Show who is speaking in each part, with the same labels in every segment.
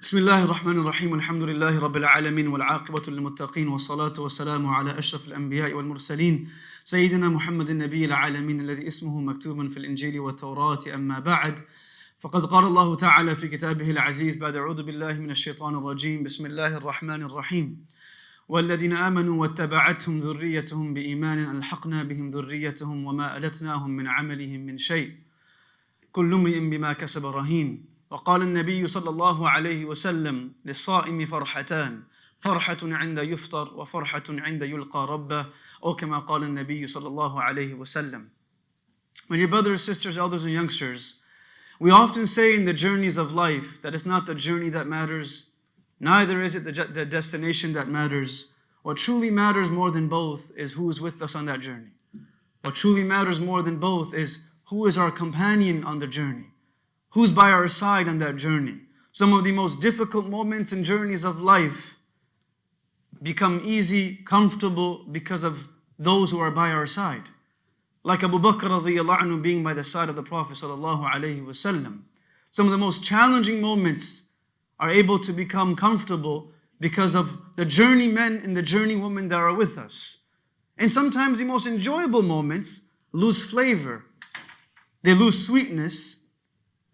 Speaker 1: بسم الله الرحمن الرحيم الحمد لله رب العالمين والعاقبة للمتقين والصلاة والسلام على أشرف الأنبياء والمرسلين سيدنا محمد النبي العالمين الذي اسمه مكتوب في الإنجيل والتوراة أما بعد فقد قال الله تعالى في كتابه العزيز بعد أعوذ بالله من الشيطان الرجيم بسم الله الرحمن الرحيم والذين آمنوا واتبعتهم ذريتهم بإيمان ألحقنا بهم ذريتهم وما ألتناهم من عملهم من شيء كل امرئ بما كسب رهين وقال النبي صلى الله عليه وسلم للصائم فرحتان فرحة عند يفطر وفرحة عند يلقى ربه أو كما قال النبي صلى الله عليه وسلم. My dear brothers, sisters, elders and youngsters, we often say in the journeys of life that it's not the journey that matters, neither is it the destination that matters. What truly matters more than both is who is with us on that journey. What truly matters more than both is who is our companion on the journey. Who's by our side on that journey? Some of the most difficult moments and journeys of life become easy, comfortable because of those who are by our side. Like Abu Bakr radiyallahu anhu being by the side of the Prophet sallallahu alaihi wasallam. Some of the most challenging moments are able to become comfortable because of the journeymen and the journeywomen that are with us. And sometimes the most enjoyable moments lose flavor. They lose sweetness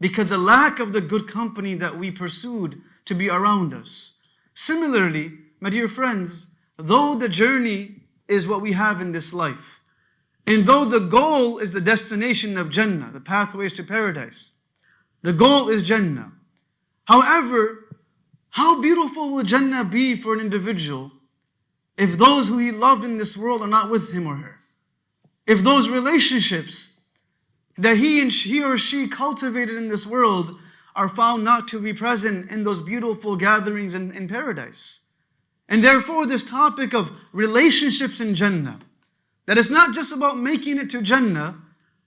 Speaker 1: because the lack of the good company that we pursued to be around us. Similarly, my dear friends, though the journey is what we have in this life, and though the goal is the destination of Jannah, the pathways to paradise, the goal is Jannah. However, how beautiful will Jannah be for an individual if those who he loved in this world are not with him or her? If those relationships that he or she cultivated in this world are found not to be present in those beautiful gatherings in paradise. And therefore this topic of relationships in Jannah, that it's not just about making it to Jannah,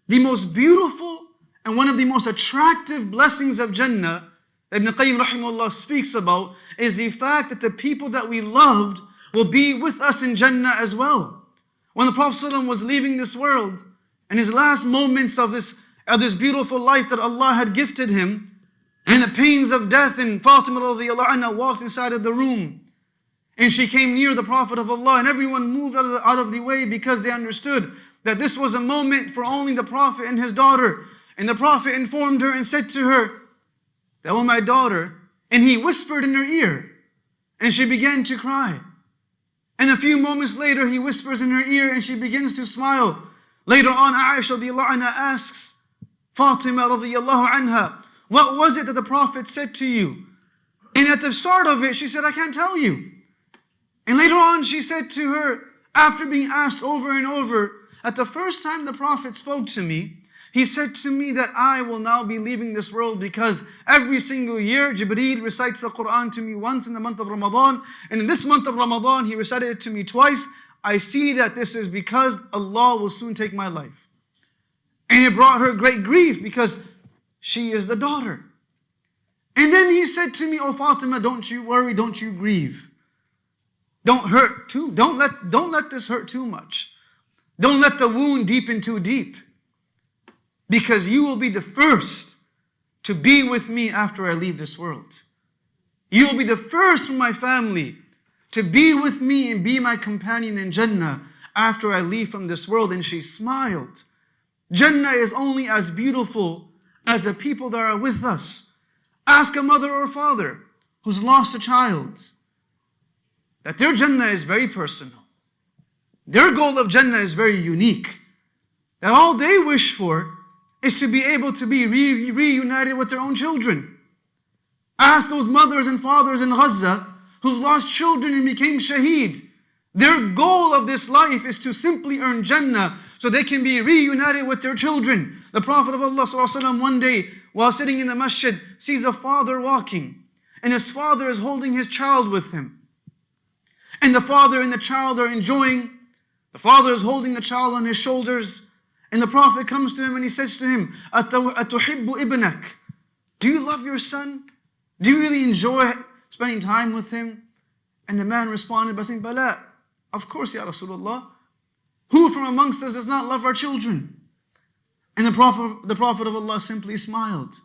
Speaker 1: the most beautiful and one of the most attractive blessings of Jannah that Ibn Qayyim rahimahullah speaks about is the fact that the people that we loved will be with us in Jannah as well. When the Prophet ﷺ was leaving this world, and his last moments of this beautiful life that Allah had gifted him, and the pains of death, and Fatima radiyallahu anha walked inside of the room, and she came near the Prophet of Allah, and everyone moved out of the way because they understood that this was a moment for only the Prophet and his daughter. And the Prophet informed her and said to her, that, "Oh my daughter," and he whispered in her ear, and she began to cry. And a few moments later, he whispers in her ear, and she begins to smile. Later on, Aisha radiyallahu anha asks Fatima radiyallahu anha, "What was it that the Prophet said to you?" And at the start of it, she said, "I can't tell you." And later on, she said to her, after being asked over and over, "At the first time the Prophet spoke to me, he said to me that I will now be leaving this world because every single year Jibreel recites the Quran to me once in the month of Ramadan, and in this month of Ramadan he recited it to me twice. I see that this is because Allah will soon take my life." And it brought her great grief because she is the daughter. And then he said to me, "Oh Fatima, don't you worry, don't you grieve. Don't let this hurt too much. Don't let the wound deepen too deep. Because you will be the first to be with me after I leave this world. You will be the first from my family to be with me and be my companion in Jannah after I leave from this world." And she smiled. Jannah is only as beautiful as the people that are with us. Ask a mother or father who's lost a child, that their Jannah is very personal. Their goal of Jannah is very unique. That all they wish for is to be able to be reunited with their own children. Ask those mothers and fathers in Gaza who've lost children and became shaheed. Their goal of this life is to simply earn Jannah so they can be reunited with their children. The Prophet of Allah ﷺ one day, while sitting in the masjid, sees a father walking, and his father is holding his child with him. And the father and the child are enjoying. The father is holding the child on his shoulders, and the Prophet comes to him and he says to him, "Atuhibbu ibnak?" Do you love your son? Do you really enjoy spending time with him? And the man responded by saying, "Bala, of course, Ya Rasulullah. Who from amongst us does not love our children?" And the Prophet of Allah simply smiled.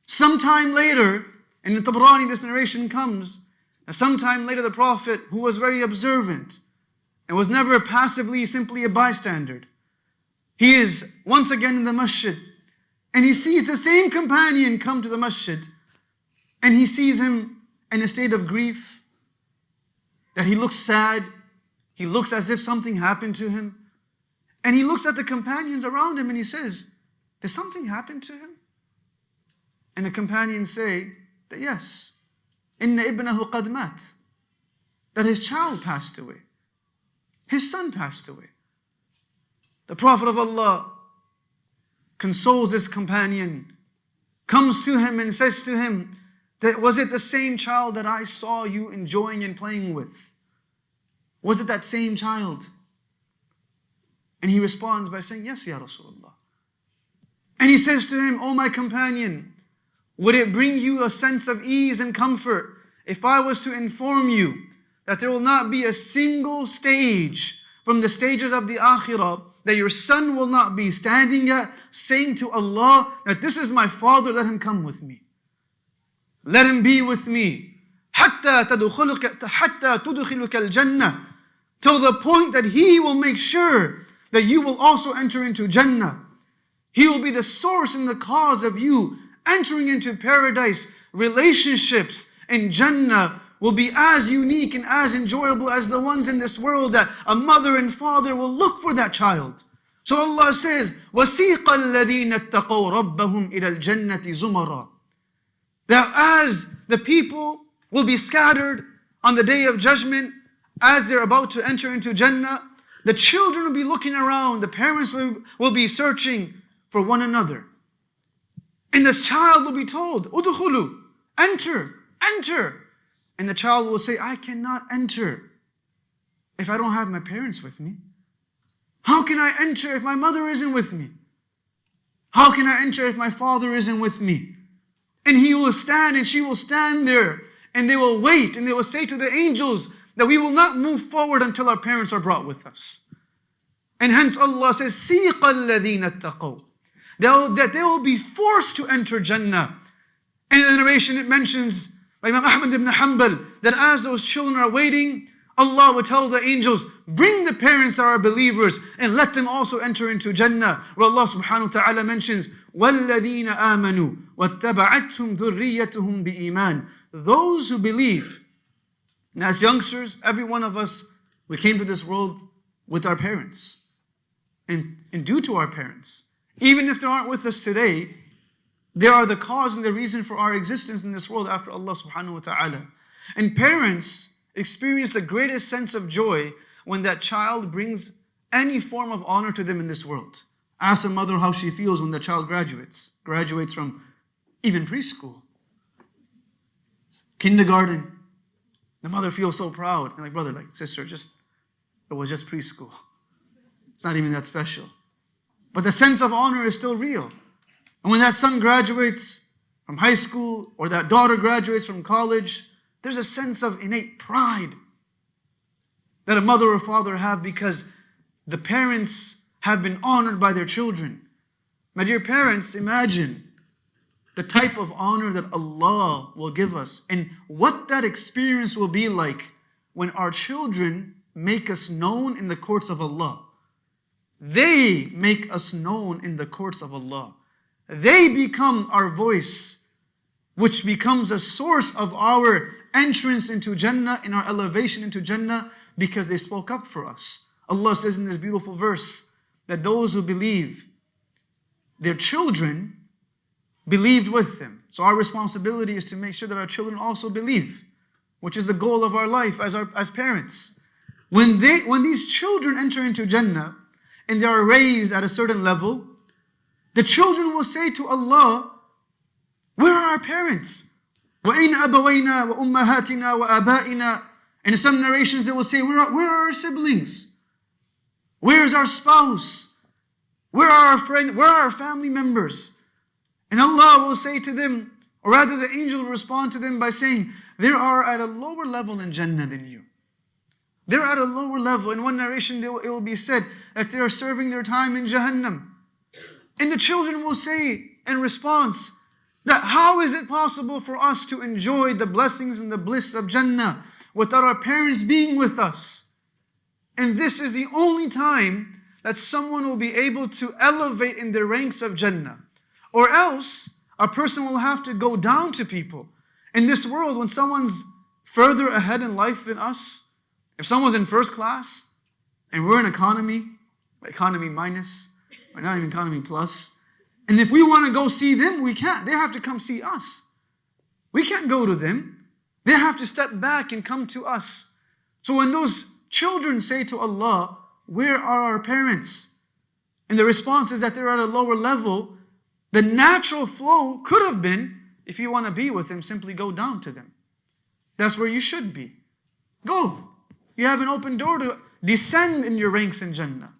Speaker 1: Sometime later, And in Tabrani, this narration comes that sometime later the Prophet, who was very observant and was never passively simply a bystander, he is once again in the masjid and he sees the same companion come to the masjid, and he sees him in a state of grief, that he looks sad, he looks as if something happened to him. And he looks at the companions around him and he says, did something happen to him? And the companions say that yes, inna ibnahu qad mat, that his child passed away. His son passed away. The Prophet of Allah consoles his companion, comes to him and says to him, that was it the same child that I saw you enjoying and playing with? Was it that same child? And he responds by saying, yes, Ya Rasulullah. And he says to him, oh my companion, would it bring you a sense of ease and comfort if I was to inform you that there will not be a single stage from the stages of the akhirah that your son will not be standing at, saying to Allah that this is my father, let him come with me. Let him be with me. حَتَّى تُدْخِلُكَ الْجَنَّةِ, till the point that he will make sure that you will also enter into Jannah. He will be the source and the cause of you entering into paradise. Relationships in Jannah will be as unique and as enjoyable as the ones in this world, that a mother and father will look for that child. So Allah says, وَسِيقَ الَّذِينَ اتَّقَوْا رَبَّهُمْ إِلَى الْجَنَّةِ زُمَرًا, that as the people will be scattered on the day of judgment, as they're about to enter into Jannah, the children will be looking around, the parents will be searching for one another. And this child will be told, Udkhulu, enter, enter. And the child will say, I cannot enter if I don't have my parents with me. How can I enter if my mother isn't with me? How can I enter if my father isn't with me? And he will stand and she will stand there and they will wait and they will say to the angels that we will not move forward until our parents are brought with us. And hence Allah says, سِيقَ الَّذِينَ اتَّقَوْا, that they will be forced to enter Jannah. And in the narration it mentions by Imam Ahmad ibn Hanbal that as those children are waiting, Allah will tell the angels, bring the parents that are believers and let them also enter into Jannah. Where Allah subhanahu wa ta'ala mentions, وَالَّذِينَ آمَنُوا وَاتَّبَعَتْهُمْ ذُرِّيَّتُهُمْ بِإِيمَانٍ, those who believe. And as youngsters, every one of us, we came to this world with our parents and due to our parents. Even if they aren't with us today, they are the cause and the reason for our existence in this world after Allah subhanahu wa ta'ala. And parents experience the greatest sense of joy when that child brings any form of honor to them in this world. Ask a mother how she feels when the child graduates from even preschool, kindergarten. The mother feels so proud. And like, brother, like, sister, it was just preschool. It's not even that special. But the sense of honor is still real. And when that son graduates from high school or that daughter graduates from college, there's a sense of innate pride that a mother or father have because the parents have been honored by their children. My dear parents, imagine the type of honor that Allah will give us and what that experience will be like when our children make us known in the courts of Allah. They make us known in the courts of Allah. They become our voice, which becomes a source of our entrance into Jannah and our elevation into Jannah because they spoke up for us. Allah says in this beautiful verse that those who believe, their children believed with them. So our responsibility is to make sure that our children also believe, which is the goal of our life as parents. When these children enter into Jannah and they are raised at a certain level, the children will say to Allah, where are our parents? وَأَيْنَ أَبَوَيْنَا وَأُمَّهَاتِنَا وَآبَائِنَا. And in some narrations they will say, where are our siblings? Where is our spouse? Where are our friends? Where are our family members? And Allah will say to them, or rather the angel will respond to them by saying, they are at a lower level in Jannah than you. They're at a lower level. In one narration it will be said that they are serving their time in Jahannam. And the children will say in response, That how is it possible for us to enjoy the blessings and the bliss of Jannah without our parents being with us? And this is the only time that someone will be able to elevate in the ranks of Jannah. Or else, a person will have to go down to people. In this world, when someone's further ahead in life than us, if someone's in first class, and we're in economy minus, or not even economy plus, and if we want to go see them, we can't. They have to come see us. We can't go to them. They have to step back and come to us. So when those children say to Allah, where are our parents? And the response is that they're at a lower level. The natural flow could have been, if you want to be with them, simply go down to them. That's where you should be. Go. You have an open door to descend in your ranks in Jannah.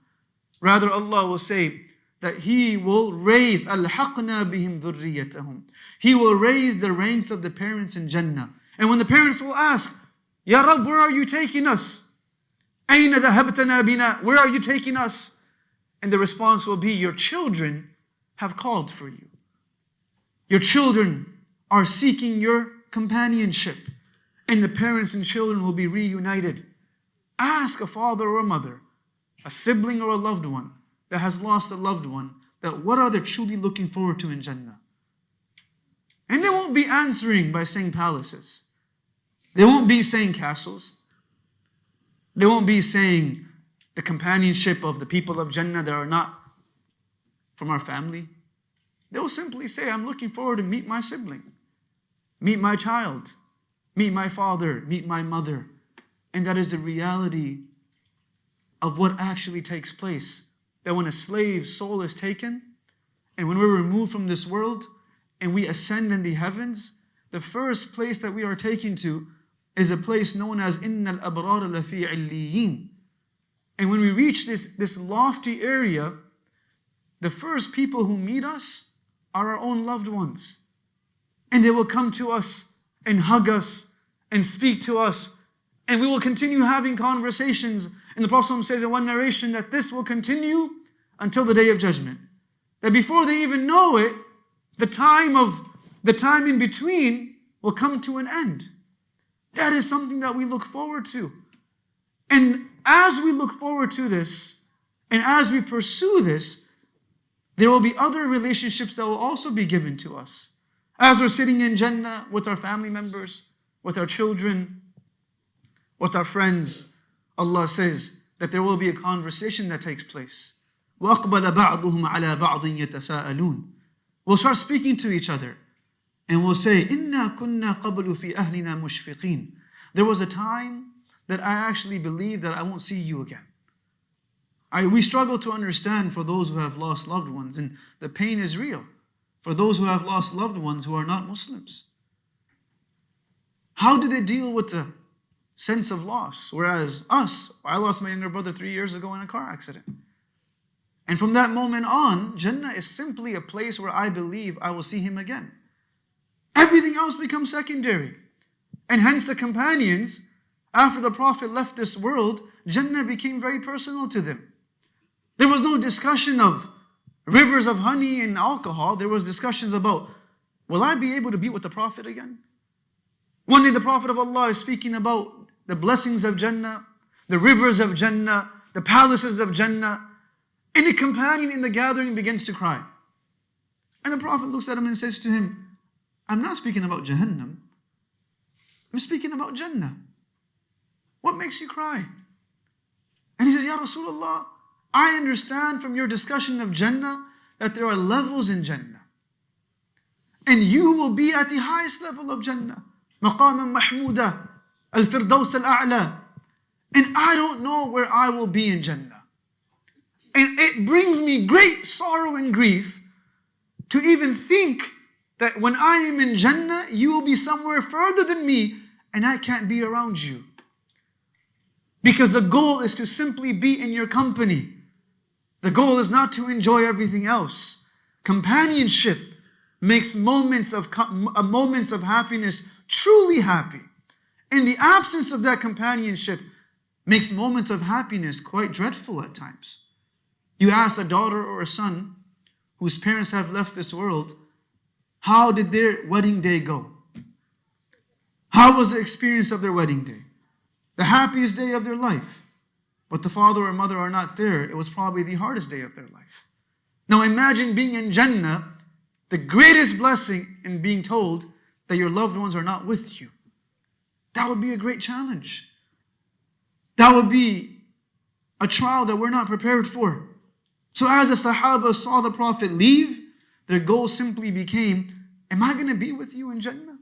Speaker 1: Rather, Allah will say that He will raise أَلْحَقْنَا بِهِمْ ذُرِّيَّتَهُمْ. He will raise the ranks of the parents in Jannah. And when the parents will ask, Ya Rabb, where are you taking us? أَيْنَ ذَهَبْتَنَا بِنَا? Where are you taking us? And the response will be, your children have called for you. Your children are seeking your companionship. And the parents and children will be reunited. Ask a father or a mother, a sibling or a loved one that has lost a loved one, that what are they truly looking forward to in Jannah? And they won't be answering by saying palaces. They won't be saying castles. They won't be saying the companionship of the people of Jannah that are not from our family. They will simply say, I'm looking forward to meet my sibling, meet my child, meet my father, meet my mother. And that is the reality of what actually takes place. That when a slave's soul is taken, and when we're removed from this world, and we ascend in the heavens, the first place that we are taken to is a place known as Innal Abrar Lafi Illiyin. And when we reach this lofty area, the first people who meet us are our own loved ones. And they will come to us and hug us and speak to us. And we will continue having conversations. And the Prophet says in one narration that this will continue until the Day of Judgment. That before they even know it, the time in between will come to an end. That is something that we look forward to. And as we look forward to this, and as we pursue this, there will be other relationships that will also be given to us. As we're sitting in Jannah with our family members, with our children, with our friends, Allah says that there will be a conversation that takes place. وَأَقْبَلَ بَعْضُهُمْ عَلَى بَعْضٍ يَتَسَاءَلُونَ. We'll start speaking to each other and we'll say, إِنَّا كُنَّا قَبْلُ فِي أَهْلِنَا مُشْفِقِينَ. There was a time that I actually believed that I won't see you again. We struggle to understand for those who have lost loved ones, and the pain is real for those who have lost loved ones who are not Muslims. How do they deal with the sense of loss? Whereas I lost my younger brother 3 years ago in a car accident. And from that moment on, Jannah is simply a place where I believe I will see him again. Everything else becomes secondary. And hence the companions, after the Prophet left this world, Jannah became very personal to them. There was no discussion of rivers of honey and alcohol. There was discussions about, will I be able to be with the Prophet again? One day the Prophet of Allah is speaking about the blessings of Jannah, the rivers of Jannah, the palaces of Jannah. And a companion in the gathering begins to cry. And the Prophet looks at him and says to him, I'm not speaking about Jahannam. I'm speaking about Jannah. What makes you cry? And he says, Ya Rasulullah, I understand from your discussion of Jannah that there are levels in Jannah. And you will be at the highest level of Jannah. مَقَامًا مَحْمُودًا الْفِرْدَوْسَ الْأَعْلَى. And I don't know where I will be in Jannah. And it brings me great sorrow and grief to even think that when I am in Jannah, you will be somewhere further than me and I can't be around you. Because the goal is to simply be in your company. The goal is not to enjoy everything else. Companionship makes moments of happiness truly happy. And the absence of that companionship makes moments of happiness quite dreadful at times. You ask a daughter or a son whose parents have left this world, How did their wedding day go? How was the experience of their wedding day? The happiest day of their life. But the father or mother are not there. It was probably the hardest day of their life. Now imagine being in Jannah, the greatest blessing in being told that your loved ones are not with you. That would be a great challenge. That would be a trial that we're not prepared for. So as the Sahaba saw the Prophet leave, their goal simply became, am I going to be with you in Jannah?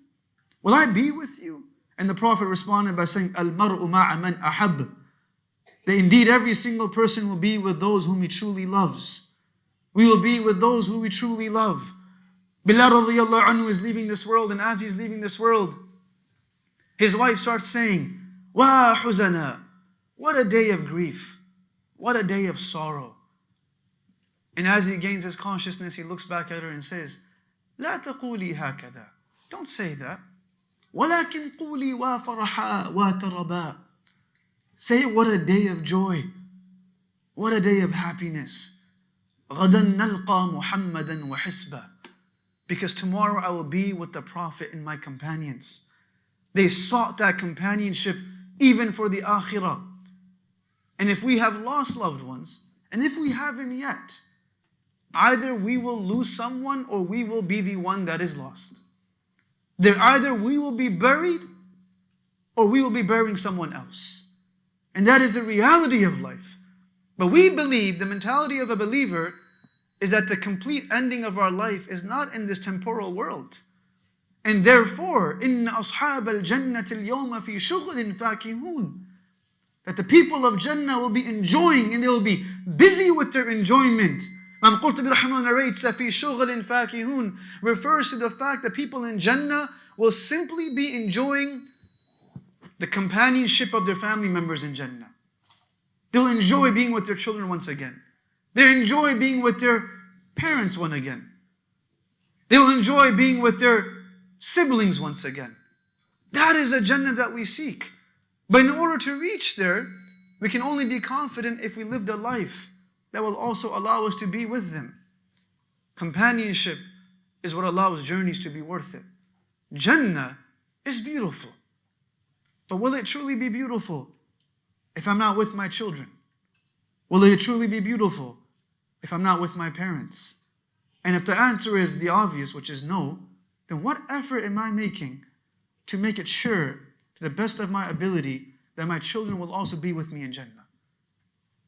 Speaker 1: Will I be with you? And the Prophet responded by saying, Al-mar'u ma'a man ahab. That indeed every single person will be with those whom he truly loves. We will be with those who we truly love. Bilal radiyallahu anhu is leaving this world, and as he's leaving this world, his wife starts saying, Wa huzana, what a day of grief, what a day of sorrow. And as he gains his consciousness, he looks back at her and says, La taquli hakada. Don't say that. Walakin quli wa faraha wa taraba. Say what a day of joy, what a day of happiness. غَدًا نَلْقَى مُحَمَّدًا وَحِسْبًا. Because tomorrow I will be with the Prophet and my companions. They sought that companionship even for the akhirah. And if we have lost loved ones, and if we haven't yet, either we will lose someone or we will be the one that is lost. Either we will be buried or we will be burying someone else. And that is the reality of life. But we believe, the mentality of a believer is that the complete ending of our life is not in this temporal world. And therefore, إِنَّ أَصْحَابَ الْجَنَّةِ الْيَوْمَ فِي شُغْلٍ فَاكِهُونَ. That the people of Jannah will be enjoying and they will be busy with their enjoyment. Imam Qurtubi rahimahullah narrates that فِي شُغْلٍ فَاكِهُونَ refers to the fact that people in Jannah will simply be enjoying the companionship of their family members in Jannah. They'll enjoy being with their children once again. They'll enjoy being with their parents once again. They'll enjoy being with their siblings once again. That is a Jannah that we seek. But in order to reach there, we can only be confident if we lived a life that will also allow us to be with them. Companionship is what allows journeys to be worth it. Jannah is beautiful. But will it truly be beautiful if I'm not with my children? Will it truly be beautiful if I'm not with my parents? And if the answer is the obvious, which is no, then what effort am I making to make it sure, to the best of my ability, that my children will also be with me in Jannah?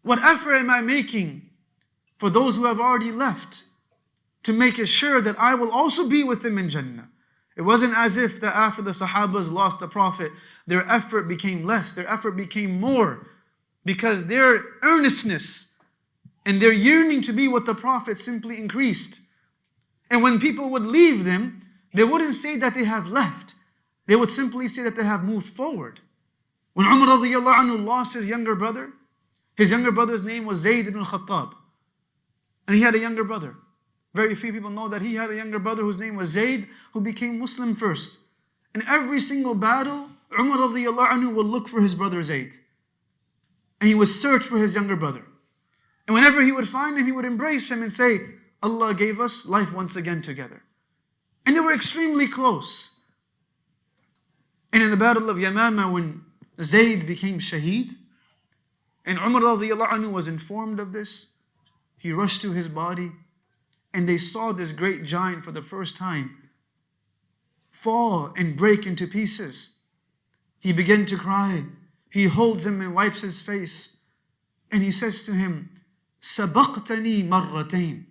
Speaker 1: What effort am I making for those who have already left to make it sure that I will also be with them in Jannah? It wasn't as if that after the Sahabas lost the Prophet, their effort became less, their effort became more, because their earnestness and their yearning to be with the Prophet simply increased. And when people would leave them, they wouldn't say that they have left. They would simply say that they have moved forward. When Umar radiyallahu anhu lost his younger brother's name was Zayd ibn Khattab. And he had a younger brother. Very few people know that he had a younger brother whose name was Zayd, who became Muslim first. In every single battle, Umar radiyallahu anhu would look for his brother Zayd. And he would search for his younger brother. And whenever he would find him, he would embrace him and say, Allah gave us life once again together. And they were extremely close. And in the battle of Yamama, when Zayd became shaheed, and Umar radiyallahu anhu was informed of this, he rushed to his body, and they saw this great giant for the first time fall and break into pieces. He began to cry. He holds him and wipes his face. And he says to him, Sabaqtani marratain.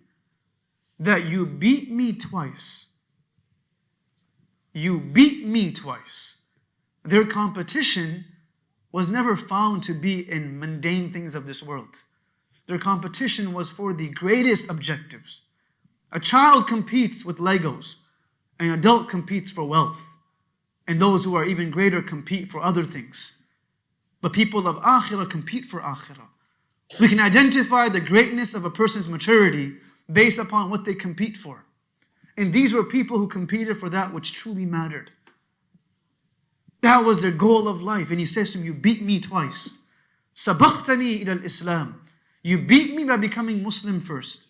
Speaker 1: That you beat me twice. You beat me twice. Their competition was never found to be in mundane things of this world. Their competition was for the greatest objectives. A child competes with Legos. An adult competes for wealth. And those who are even greater compete for other things. But people of Akhirah compete for Akhirah. We can identify the greatness of a person's maturity based upon what they compete for. And these were people who competed for that which truly mattered. That was their goal of life. And he says to him, you beat me twice. Sabaqtani ila al-Islam. You beat me by becoming Muslim first.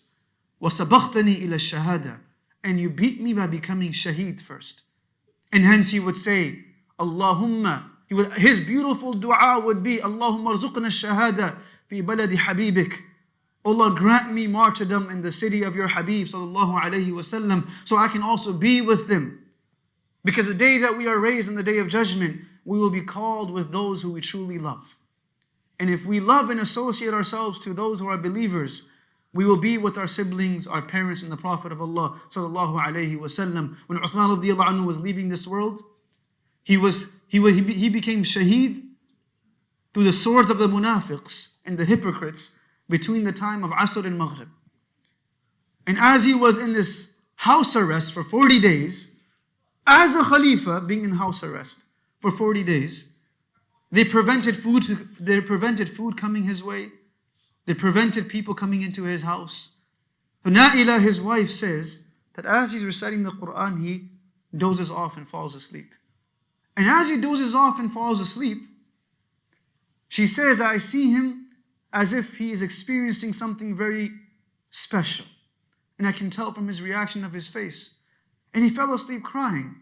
Speaker 1: وَسَبَقْتَنِي إِلَى الشَّهَادَةِ. and you beat me by becoming shaheed first. And hence he would say, Allahumma, his beautiful dua would be, Allahumma arzuqna shahada fi baladi habibik. Allah, grant me martyrdom in the city of your Habib sallallahu alayhi wasallam, so I can also be with them. Because the day that we are raised in the day of judgment, we will be called with those who we truly love. And if we love and associate ourselves to those who are believers, we will be with our siblings, our parents, and the Prophet of Allah sallallahu alayhi wasallam. When Uthman radiallahu anhu was leaving this world, he became shaheed through the swords of the munafiqs and the hypocrites between the time of Asr and Maghrib. And as he was in this house arrest for 40 days, as a Khalifa being in house arrest for 40 days, they prevented food coming his way. They prevented people coming into his house. Na'ilah, his wife, says that as he's reciting the Quran, he dozes off and falls asleep. And as he dozes off and falls asleep, she says, I see him as if he is experiencing something very special. And I can tell from his reaction of his face. And he fell asleep crying.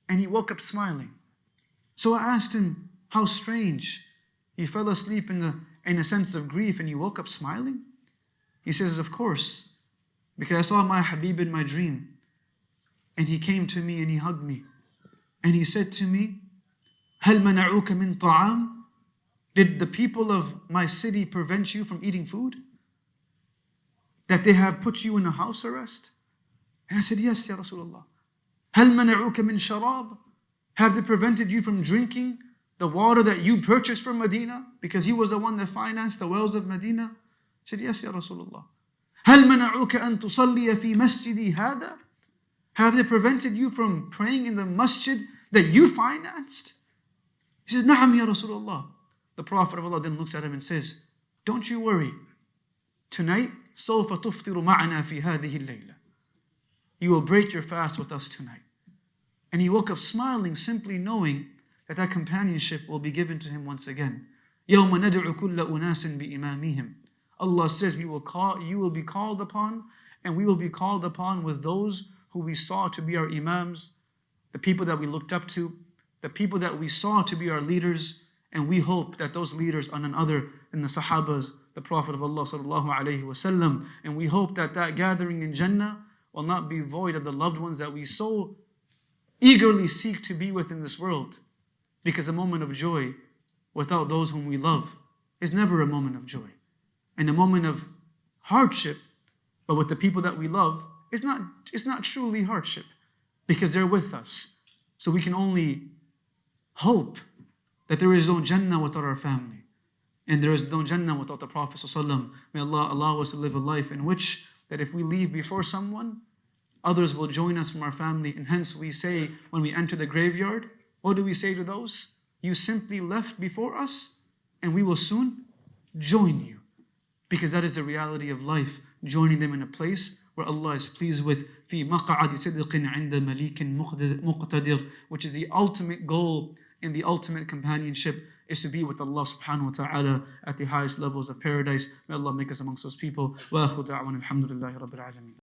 Speaker 1: And he woke up smiling. So I asked him, how strange. You fell asleep in a sense of grief and you woke up smiling? He says, of course. Because I saw my Habib in my dream. And he came to me and he hugged me. And he said to me, هل منعوك من طعام? Did the people of my city prevent you from eating food? That they have put you in a house arrest? And I said, yes, Ya Rasulullah. هل منعوك من شراب? Have they prevented you from drinking the water that you purchased from Medina? Because he was the one that financed the wells of Medina. I said, yes, Ya Rasulullah. هل منعوك أن تصلي في مسجدي هذا? Have they prevented you from praying in the masjid that you financed? He says, نعم يا رسول الله. The Prophet of Allah then looks at him and says, don't you worry. Tonight, سوف تفطر معنا في هذه الليلة. You will break your fast with us tonight. And he woke up smiling, simply knowing that that companionship will be given to him once again. يوم ندعو كل أناس بإمامهم. Allah says, you will be called upon, and we will be called upon with those who we saw to be our imams, the people that we looked up to, the people that we saw to be our leaders. And we hope that those leaders are none other than the Sahabas, the Prophet of Allah sallallahu alayhi wasallam. And we hope that that gathering in Jannah will not be void of the loved ones that we so eagerly seek to be with in this world. Because a moment of joy without those whom we love is never a moment of joy. And a moment of hardship, but with the people that we love, it's not truly hardship. Because they're with us. So we can only hope that there is no Jannah without our family. And there is no Jannah without the Prophet ﷺ. May Allah allow us to live a life in which that if we leave before someone, others will join us from our family. And hence we say, when we enter the graveyard, what do we say to those? You simply left before us, and we will soon join you. Because that is the reality of life, joining them in a place where Allah is pleased with, في مقعد صدق عند مليك مقتدر, which is the ultimate goal and the ultimate companionship is to be with Allah subhanahu wa ta'ala at the highest levels of paradise. May Allah make us amongst those people. Wa akhu da'wan alhamdulillahi rabbil alameen.